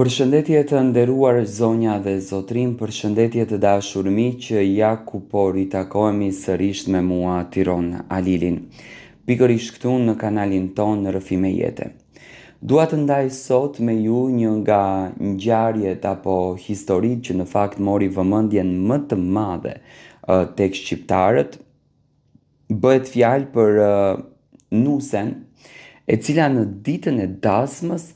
Përshëndetje të nderuar zonja dhe zotrin, përshëndetje të dashur miq, ja ku po ritakohemi sërish me mua Tiron Alilin, pikërisht këtu në kanalin ton në Rrëfime Jete. Dua të ndaj sot me ju një nga ngjarjet apo historitë që në fakt mori vëmendjen më të madhe tek shqiptarët. Bëhet fjalë për nusen, e cila në ditën e dasmës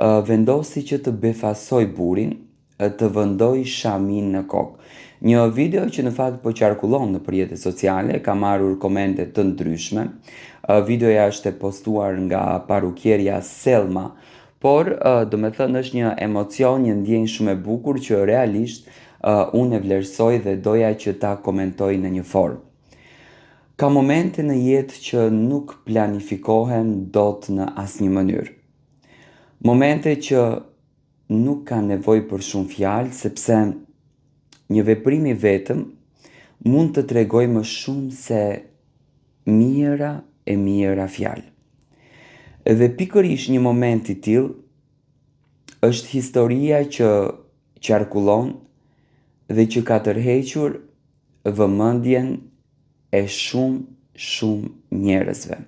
vendosi që të befasoj burrin, të vendoj shamin në kokë. Një video që në fakt po qarkullon në rrjetet sociale, ka marrur komente të ndryshme. Videoja është e postuar nga parukierja Selma, por do me thënë është një emocion, një ndjenjë shumë e bukur që realisht unë e vlerësoj dhe doja që ta komentoj në një formë. Ka momente në jetë që nuk planifikohen dot në asnjë mënyrë. Momente që nuk ka nevojë për shumë fjalë, sepse një veprim i vetëm mund të tregojë më shumë se mijëra fjalë. Dhe pikërisht një moment i tillë është historia që qarkullon dhe që ka tërhequr vëmendjen e shumë njerëzve.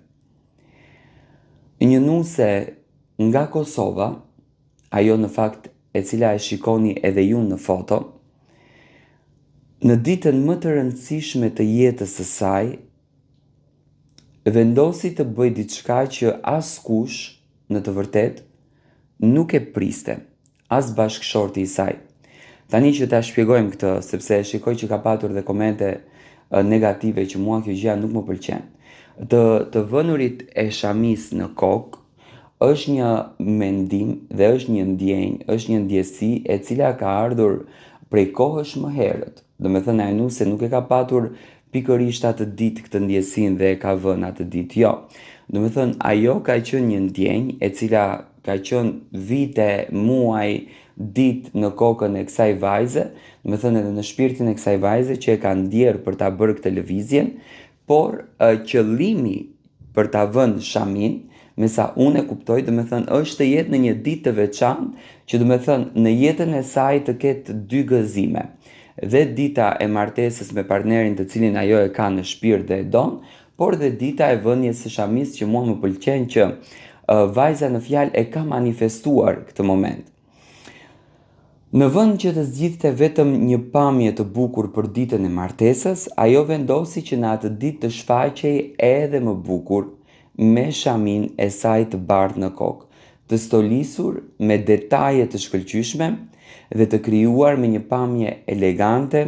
Një nuse nga Kosova, ajo në fakt e cila e shikoni edhe ju në foto, në ditën më të rëndësishme të jetës së saj, vendosi të bëj diçka që askush në të vërtet nuk e priste, as bashkëshorti i saj. Tani që ta shpjegojmë këtë, sepse shikoj që ka patur dhe komente negative që mua kjo gjë nuk më pëlqen. Të vënurit e shamis në kokë është një mendim dhe është një ndjenjë, është një ndjesi e cila ka ardhur prej kohësh më herët. Do me thënë ai nuse nuk e ka patur pikërisht atë ditë këtë ndjesin dhe e ka vënë atë ditë, jo. Do me thënë ajo ka qenë një ndjenjë e cila ka qenë vite, muaj, ditë në kokën e kësaj vajze, do me thënë edhe në shpirtin e kësaj vajze që e ka ndjerë për ta bërë këtë lëvizjen, por qëllimi për ta vënë shamin, me sa unë e kuptoj, do me thënë është të jetë në një ditë të veçantë, që do me thënë në jetën e saj të ketë dy gëzime. Dhe dita e martesës me partnerin të cilin ajo e ka në shpirt dhe e don, por dhe dita e vënies së shamis që mua më pëlqen që vajza në fjalë e ka manifestuar këtë moment. Në vend që të zgjidhte vetëm një pamje të bukur për ditën e martesës, ajo vendosi që në atë ditë të shfaqej edhe më bukur me shamin e saj të bardhë në kokë, të stolisur me detaje të shkëlqyeshme dhe të krijuar me një pamje elegante,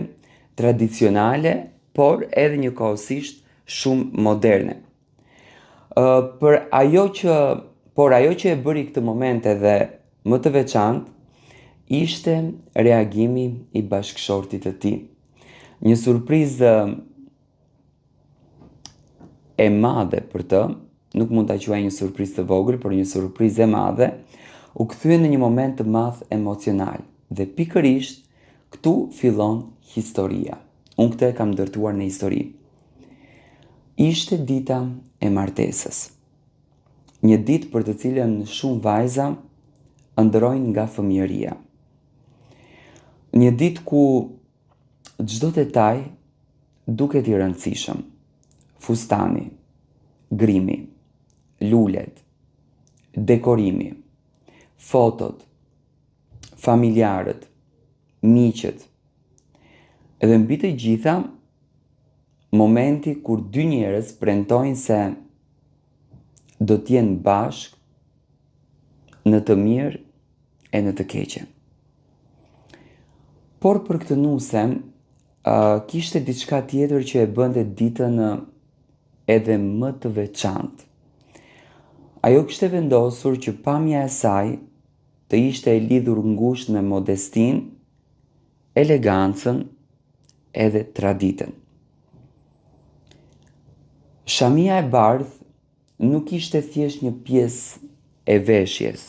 tradicionale, por edhe njëkohësisht shumë moderne. Ajo që e bëri këtë moment edhe më të veçantë ishte reagimi i bashkëshortit të tij. Një surprizë e madhe për të, nuk mund ta quaj një surprizë të vogël, por një surprizë e madhe, u kthye në një moment të madh emocional. Dhe pikërisht këtu fillon historia. Unë këtë e kam ndërtuar në histori. Ishte dita e martesës. Një ditë për të cilën shumë vajza ëndrrojnë nga fëmijëria. Një ditë ku çdo detaj duket i rëndësishëm. Fustani, grimi, lulet, dekorimi, fotot, familjarët, miqët. Edhe mbi të gjitha, momenti kur dy njerëz premtojnë se do të jenë bashkë në të mirë e në të keqen. Por për këtë nuse, kishte diçka tjetër që e bënte ditën edhe më të veçantë. Ajo kishte vendosur që pamja e saj të ishte e lidhur ngushtë me modestinë, elegancën edhe traditën. Shamia e bardhë nuk ishte thjesht një pjesë e veshjes.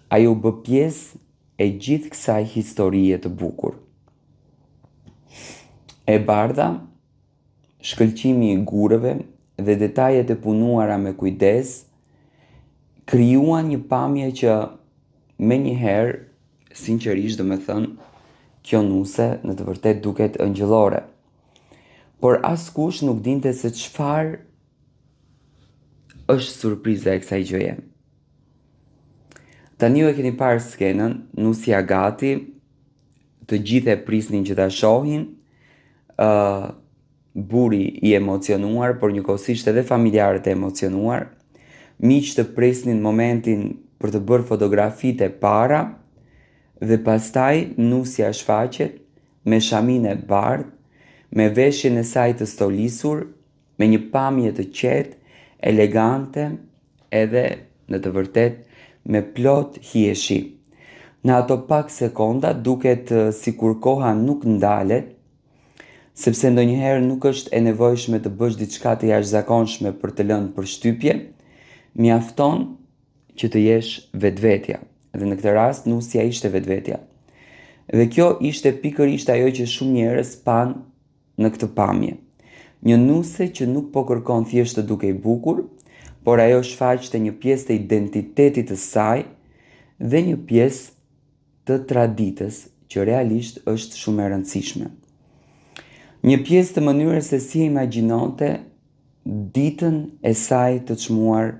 Ajo bë pjesë e gjithë kësaj historie të bukur. E bardha, shkëlqimi i gurëve dhe detajet e punuara me kujdes krijuan një pamje që me njëherë, sinqerisht do me thënë, kjo nuse në të vërtet duket ëngjëllore. Por askush nuk dinte se çfarë është surpriza e kësaj gjëje. Tani ju e keni parë skenën, nusja gati, të gjithë e prisnin që ta shohin, buri i emocionuar, por njëkohësisht edhe familjarët e emocionuar, miq të presnin momentin për të bërë fotografitë e para dhe pastaj nusja shfaqet me shamin e bardhë, me veshjen e saj të stolisur, me një pamje të qetë, elegante, edhe në të vërtet me plot hieshi. Në ato pak sekonda duket si kur koha nuk ndalet, sepse ndonjëherë nuk është e nevojshme të bësh diçka të jashtëzakonshme për të lënë përshtypje, mjafton që të jesh vetvetja. Dhe në këtë rast nusja ishte vetvetja. Dhe kjo ishte pikërisht ajo që shumë njerëz pan në këtë pamje. Një nuse që nuk po kërkon thjesht të dukej bukur, por ajo shfaqte një pjesë të identitetit të saj dhe një pjesë të traditës që realisht është shumë e rëndësishme. Një pjesë të mënyrës se si imagjinonte ditën e saj të çmuar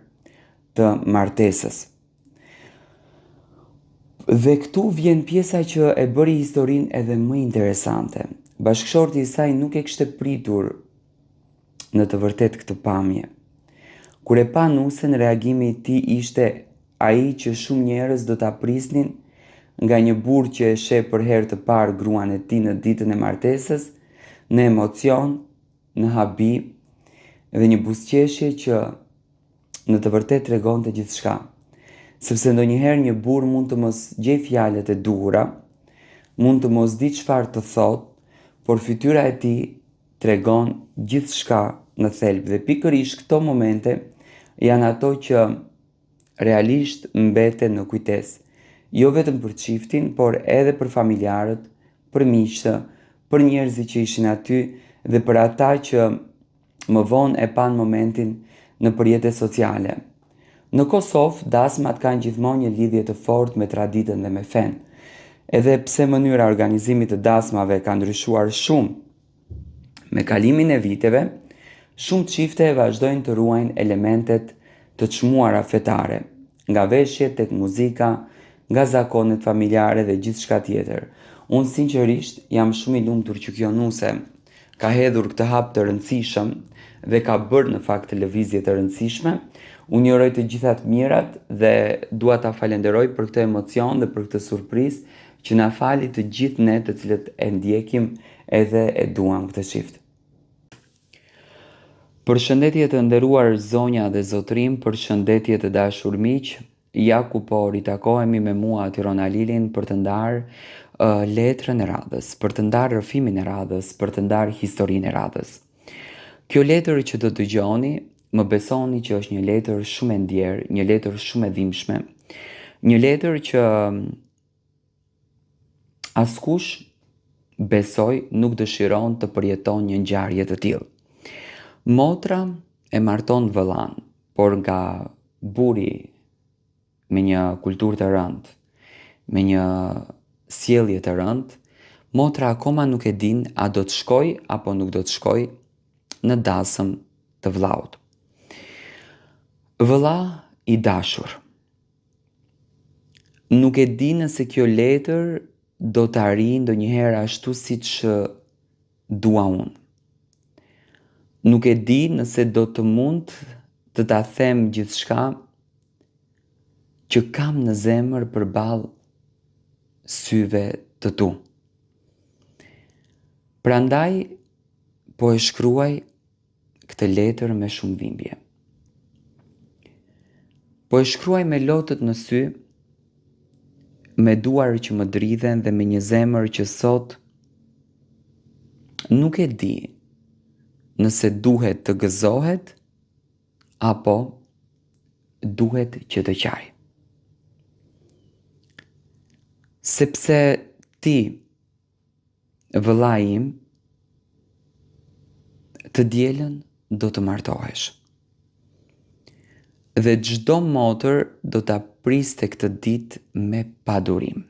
të martesës. Dhe këtu vjen pjesa që e bëri historinë edhe më interesante. Bashkëshorti i saj nuk e kishte pritur në të vërtet këtë pamje. Kur e pa nusen, reagimi i tij ishte ai që shumë njerëz do ta prisnin nga një burr që e sheh për herë të parë gruan e tij në ditën e martesës, në emocion, në habi dhe një buzëqeshje që në të vërtet tregonte gjithçka. Sepse ndonjëherë një burr mund të mos gjej fjalët e duhura, mund të mos di çfarë të thotë, por fytyra e tij tregon gjithçka në thelb dhe pikërisht këto momente janë ato që realisht mbeten në kujtesë, jo vetëm për çiftin, por edhe për familjarët, për miqtë, për njerëzit që ishin aty dhe për ata që më vonë e pan momentin në rrjetet sociale. Në Kosovë, dasmat kanë gjithmonë një lidhje të fortë me traditën dhe me fen. Edhe pse mënyra organizimit të dasmave ka ndryshuar shumë, me kalimin e viteve, shumë çifte vazhdojnë të ruajnë elementet të çmuara fetare, nga veshjet tek muzika, nga zakonet familjare dhe gjithçka tjetër. Unë sinqerisht jam shumë i lumtur që kjo nuse ka hedhur këtë hap të rëndësishëm dhe ka bërë në fakt të lëvizje të rëndësishme. Unë uroj të gjitha të mirat dhe dua ta falenderoj për këtë emocion dhe për këtë surprizë që na fali të gjithë ne të cilët e ndjekim edhe e duam këtë çift. Përshëndetje të nderuar zonja dhe zotrim, përshëndetje të dashur miq. Ja ku po ritakohemi me mua Tirona Lilin për të ndarë letrën e radhës, për të ndarë rrëfimin e radhës, për të ndarë historinë e radhës. Kjo letër që do dëgjoni, më besoni që është një letër shumë e ndjerë, një letër shumë e dhimbshme, një letër që askush besoj nuk dëshiron të përjeton një ngjarje të tillë. Motra e marton vëllan, por nga buri me një kulturë të rëndë, me një sjellje të rëndë, motra akoma nuk e din a do të shkoj apo nuk do të shkoj në dasëm të vllaut. Vëlla i dashur, nuk e di nëse kjo letër do të arrijë ndonjëherë ashtu siç dua unë. Nuk e di nëse do të mund të ta them gjithçka që kam në zemër përballë syve të tu. Prandaj po e shkruaj këtë letër me shumë dhimbje. Po e shkruaj me lotët në sy, me duar që më dridhen dhe me një zemër që sot nuk e di nëse duhet të gëzohet apo duhet që të qaj. Sepse ti, vëlla im, të dielën do të martohesh. Dhe çdo motër do ta priste këtë ditë me padurim.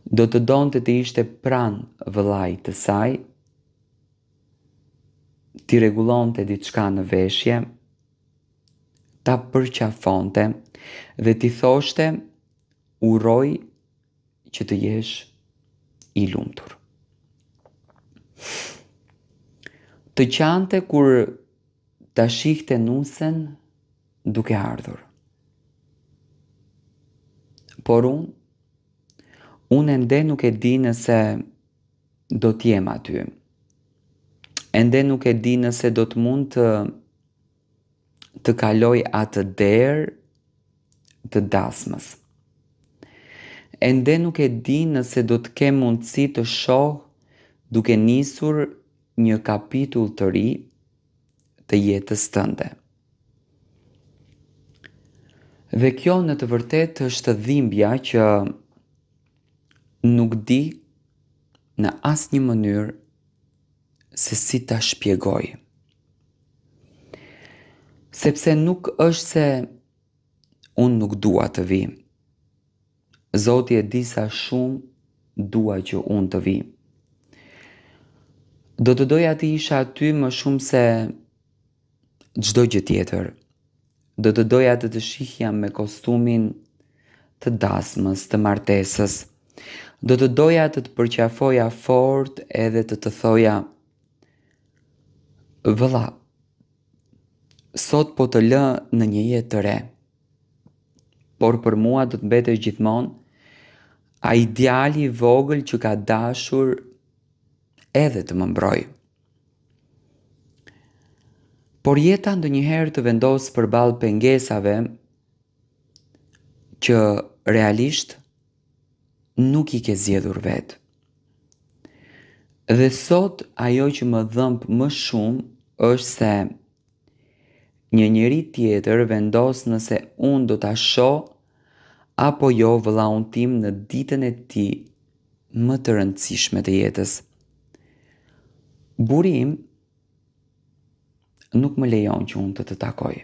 Do të donte të ishte pranë vëllait të saj, t'i rregullonte diçka në veshje, ta përqafonte dhe t'i thoshte uroj që të jesh i lumtur. Të qante kur ta shihte nusen duke ardhur. Por unë ende nuk e di nëse do t'jem aty. Ende nuk e di nëse do të mund të kaloj atë derë të dasmës. Ende nuk e di nëse do të kem mundësi të shoh duke nisur një kapitull të ri të jetës tënde. Dhe kjo në të vërtetë është dhimbja që nuk di në asnjë mënyrë se si ta shpjegoj. Sepse nuk është se unë nuk dua të vi. Zoti e di sa shumë dua që unë të vi. Do të doja të isha aty më shumë se çdo gjë tjetër. Do të doja të shihja me kostumin të dasmës, të martesës. Do të doja të përqafoja fort edhe të thoja vëlla, sot po të lë në një jetë të re. Por për mua do të mbetesh gjithmonë ai djali i vogël që ka dashur edhe të më mbroj. Por jeta ndonjëherë të vendos përballë pengesave që realisht nuk i ke zgjedhur vetë. Dhe sot ajo që më dhëmb më shumë është se një njeri tjetër vendos nëse unë do ta shoh apo jo vëllaun tim në ditën e tij më të rëndësishme të jetës. Buri im nuk më lejon që unë të takoj.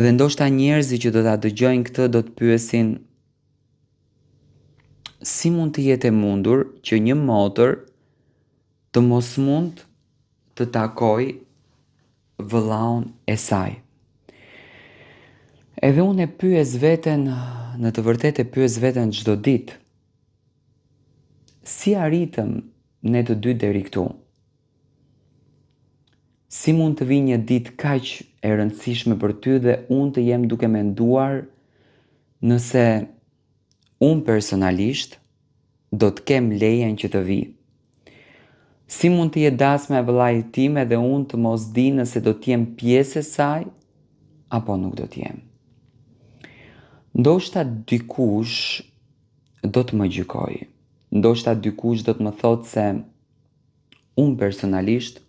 Dhe ndoshta njerëzit që do ta dëgjojnë këtë do të pyesin si mund të jetë e mundur që një motër të mos mund të takoj vëllaun e saj. Edhe unë e pyes veten, në të vërtetë e pyes veten çdo ditë. Si arritëm ne të dy deri këtu? Si mund të vi një ditë kaq e rëndësishme për ty dhe unë të jem duke menduar nëse unë personalisht do të kem lejen që të vi? Si mund të jetë dasma e vëllait tim edhe unë të mos di nëse do të jem pjesë e saj apo nuk do të jem? Ndoshta dikush do të më gjykoj. Ndoshta dikush do të më thotë se unë personalisht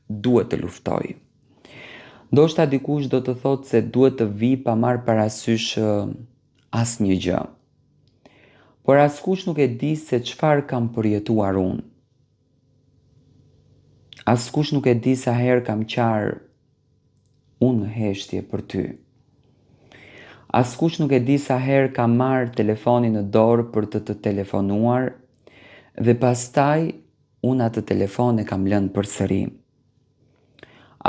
duhet të luftoj. Ndoshta dikush do të thotë se duhet të vi pa marrë parasysh asnjë gjë. Por askush nuk e di se çfarë kam përjetuar unë. Askush nuk e di sa herë kam qarë unë heshtje për ty. Askush nuk e di sa herë kam marrë telefonin në dorë për të telefonuar dhe pastaj unë atë telefon e kam lënë përsëri.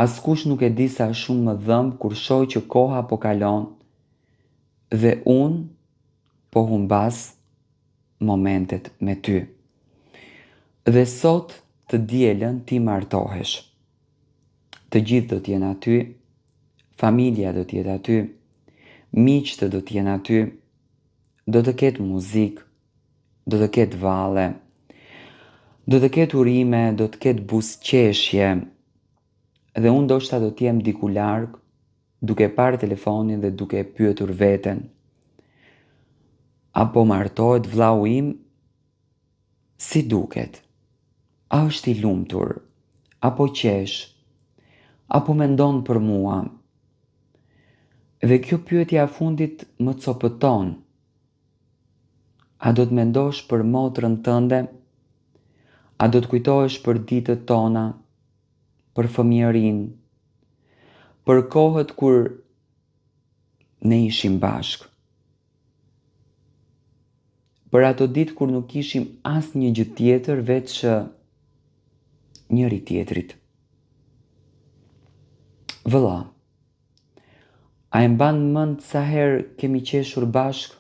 Askush nuk e di sa shumë më dhëmb kur shoh që koha po kalon dhe unë po humbas momentet me ty. Dhe sot të dielën ti martohesh. Të gjithë do t'jenë aty, familja do t'jetë aty, miqtë do t'jenë aty, do të ketë muzikë, do të ketë valle, do të ketë urime, do të ketë buzëqeshje, dhe unë ndoshta do t'jem diku larg, duke parë telefonin dhe duke pyetur veten. Apo martohet vllau im? Si duket? A është i lumtur? Apo qesh? Apo mendon për mua? Dhe kjo pyetja e fundit më copëton. A do të mendosh për motrën tënde? A do të kujtohesh për ditët tona, për fëmijërinë, për kohët kur ne ishim bashkë. Për ato ditë kur nuk ishim asnjë gjë tjetër veç njëri tjetrit. Vëlla, a e mban mend sa herë kemi qeshur bashkë?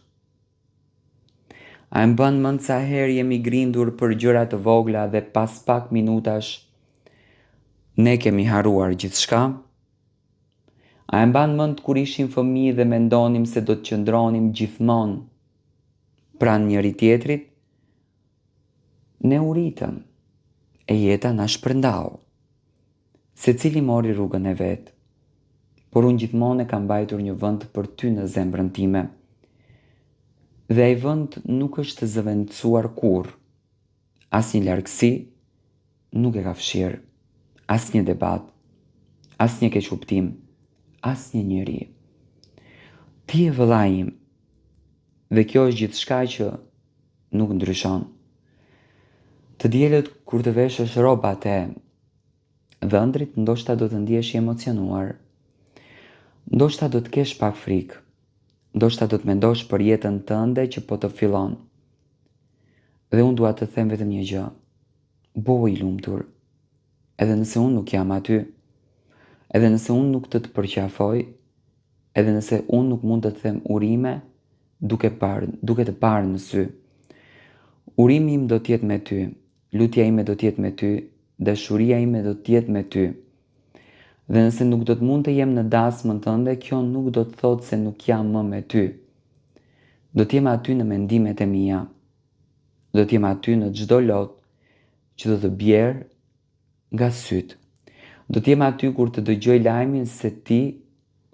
A e mban mend sa herë jemi grindur për gjëra të vogla dhe pas pak minutash ne kemi harruar gjithçka? A e mban mend kur ishim fëmijë dhe mendonim se do të qëndronim gjithmonë pranë njëri tjetrit? Ne u ritëm e jeta na shpërndau. Secili mori rrugën e vet, por unë gjithmonë e kam mbajtur një vend për ty në zemrën time. Dhe ai vend nuk është të zëvendësuar kurrë. Asnjë largësi nuk e ka fshirë, asnjë debat, asnjë keqkuptim, asnjë njeri. Ti je vëlla im, dhe kjo është gjithçka që nuk ndryshon. Të dielët kur të veshësh rrobat e dhëndrit, ndoshta do të ndihesh i emocionuar. Ndoshta do të kesh pak frikë. Ndoshta do të mendosh për jetën tënde që po të fillon. Dhe unë dua të them vetëm një gjë. Bëhu i lumtur. Edhe nëse unë nuk jam aty, edhe nëse unë nuk të përqafoj, edhe nëse unë nuk mund të të them urime duke të parë në sy. Urimi im do të jetë me ty, lutja ime do të jetë me ty, dashuria ime do të jetë me ty. Dhe nëse nuk do të mund të jem në dasmën tënde, kjo nuk do të thotë se nuk jam më me ty. Do të jem aty në mendimet e mia. Do të jem aty në çdo lot që do të bjerë nga syt. Do të jem aty kur të dëgjoj lajmin se ti,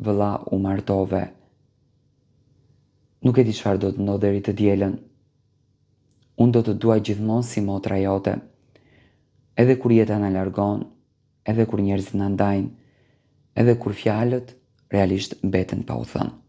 vëlla, u martove. Nuk e di çfarë do të ndodhë deri të dielën. Unë do të dua gjithmonë si motra jote. Edhe kur jeta na largon, edhe kur njerëzit na ndajnë, edhe kur fjalët realisht mbeten pa u thënë.